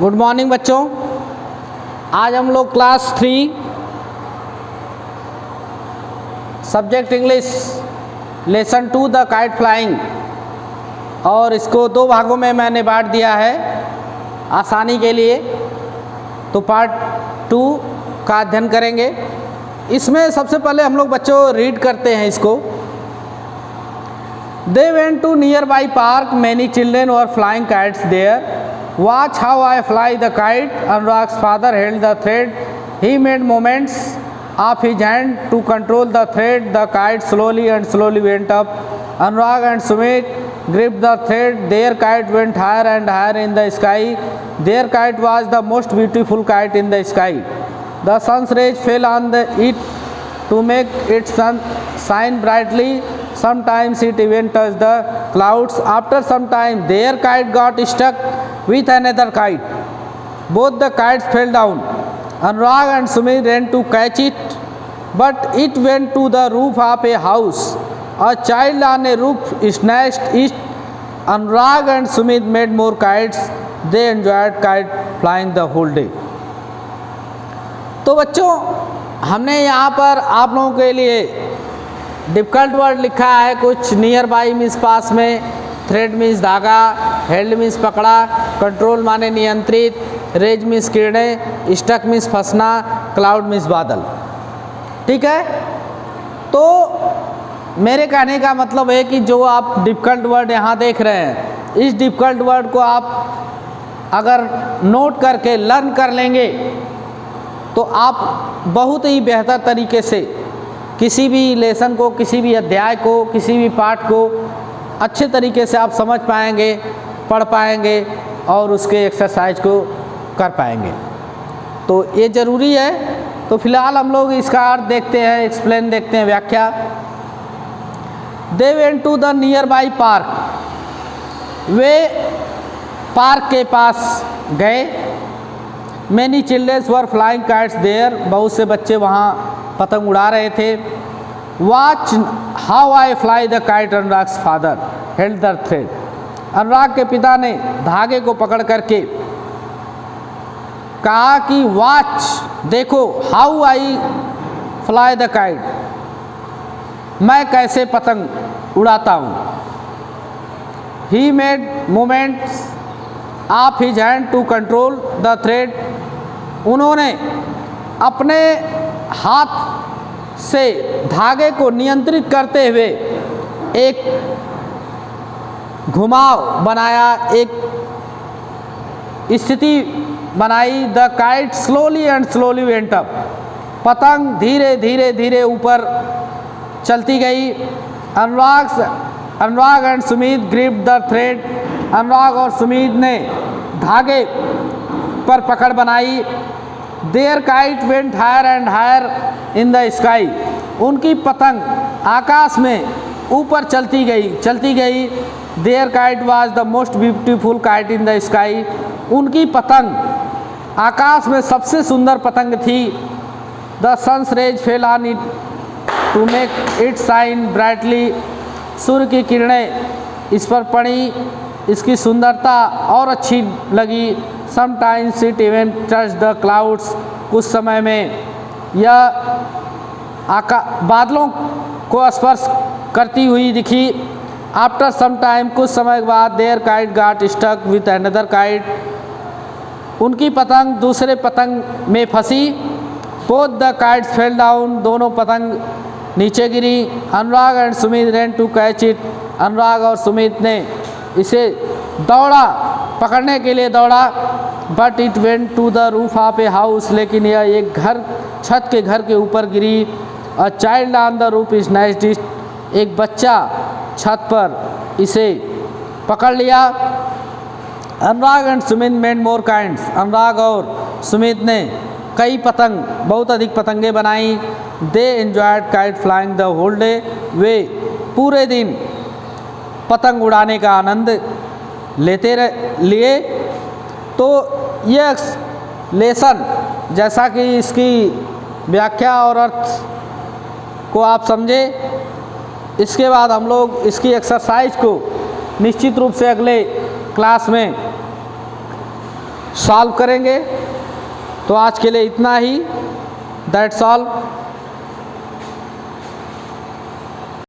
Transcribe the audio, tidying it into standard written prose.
Good morning बच्चों। आज हम लोग class 3 subject English lesson 2 the kite flying, और इसको 2 भागों में मैंने बांट दिया है आसानी के लिए। तो पार्ट 2 का अध्ययन करेंगे। इसमें सबसे पहले हम लोग बच्चों रीड करते हैं इसको। They went to nearby park. Many children were flying kites there. Watch how I fly the kite. Anurag's father held the thread. He made movements of his hand to control the thread. The kite slowly and slowly went up. Anurag and Sumit gripped the thread. Their kite went higher and higher in the sky. Their kite was the most beautiful kite in the sky. The sun's rays fell on it to make it shine brightly. Sometimes it even touched the clouds. After some time, their kite got stuck with another kite. Both the kites fell down. Anurag and Sumit ran to catch it, but it went to the roof of a house. A child on a roof snatched it. Anurag and Sumit made more kites. They enjoyed kite flying the whole day. तो बच्चों, हमने यहाँ पर आप लोगों के लिए difficult word लिखा है कुछ। नियर बाई मीन्स पास में, थ्रेड मीन्स धागा, हेल्ड मीन्स पकड़ा, कंट्रोल माने नियंत्रित, रेज मीन्स किरणें, स्टक मीन्स फंसना, क्लाउड मीन्स बादल। ठीक है। तो मेरे कहने का मतलब है कि जो आप डिफ़िकल्ट वर्ड यहाँ देख रहे हैं, इस डिफ़िकल्ट वर्ड को आप अगर नोट करके लर्न कर लेंगे तो आप बहुत ही बेहतर तरीके से किसी भी लेसन को, किसी भी अध्याय को, किसी भी पाठ को अच्छे तरीके से आप समझ पाएंगे, पढ़ पाएंगे और उसके एक्सरसाइज को कर पाएंगे। तो ये ज़रूरी है। तो फिलहाल हम लोग इसका अर्थ देखते हैं, एक्सप्लेन देखते हैं, व्याख्या। They went to the nearby park. वे पार्क के पास गए। Many childrens were flying kites there. बहुत से बच्चे वहाँ पतंग उड़ा रहे थे। Watch how I fly the kite. Anurag's father held the thread. Anurag के पिता ने धागे को पकड़ करके कहा कि वॉच, देखो, how I fly the kite, मैं कैसे पतंग उड़ाता हूँ। He made movements of his hand to control the thread. उन्होंने अपने हाथ से धागे को नियंत्रित करते हुए एक घुमाव बनाया, एक स्थिति बनाई। The kite slowly and slowly went up. पतंग धीरे धीरे धीरे ऊपर चलती गई। Anurag and Sumit gripped the thread. Anurag और सुमित ने धागे पर पकड़ बनाई। There kite went higher and higher in the sky. उनकी पतंग आकाश में ऊपर चलती गई। There kite was the most beautiful kite in the sky. उनकी पतंग आकाश में सबसे सुंदर पतंग थी। The sun's rays fell on it to make it shine brightly. सूर्य की किरणें इस पर पड़ी, इसकी सुंदरता और अच्छी लगी। Sometimes it even touch the clouds. कुछ समय में यह बादलों को स्पर्श करती हुई दिखी। आफ्टर सम टाइम, कुछ समय के बाद, there kite got stuck with another kite. उनकी पतंग दूसरे पतंग में फंसी। Both the kites fell down. दोनों पतंग नीचे गिरी। Anurag and Sumit ran to catch it. Anurag और सुमित ने इसे दौड़ा, पकड़ने के लिए दौड़ा। But it went to the roof of a house. लेकिन यह एक छत के घर के ऊपर गिरी। A child on the roof snatched it. एक बच्चा छत पर इसे पकड़ लिया। Anurag and Sumit made more kites. Anurag और सुमित ने कई पतंग, बहुत अधिक पतंगे बनाई। They enjoyed kite flying the whole day. वे पूरे दिन पतंग उड़ाने का आनंद लेते लिए। तो यह लेसन, जैसा कि इसकी व्याख्या और अर्थ को आप समझे, इसके बाद हम लोग इसकी एक्सरसाइज को निश्चित रूप से अगले क्लास में सॉल्व करेंगे। तो आज के लिए इतना ही, दैट्स ऑल।